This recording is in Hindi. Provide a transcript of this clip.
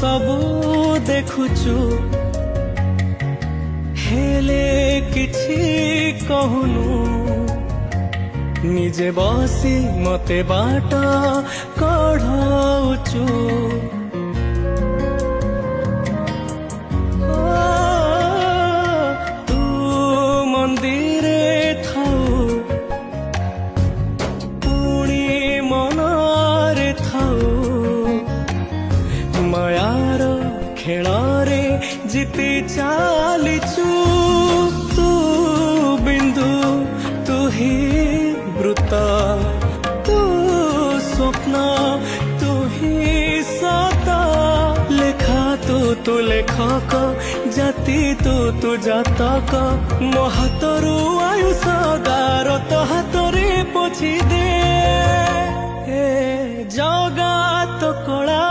सबू देखुचु हेले किछि कहूनु निजे बसी मते बाट कढ़ाउचु तू मंदिरे थाउ पुणी मनरे थाउ मायार खेଳରେ जीति चालिचु तू बिंदु तू ही वृत्त तू स्वप्न तू ही सता लेखा तू लेखक जाति तू जातक मो हातरू आयुष गार तो हातरे पोछि दे जगत कला।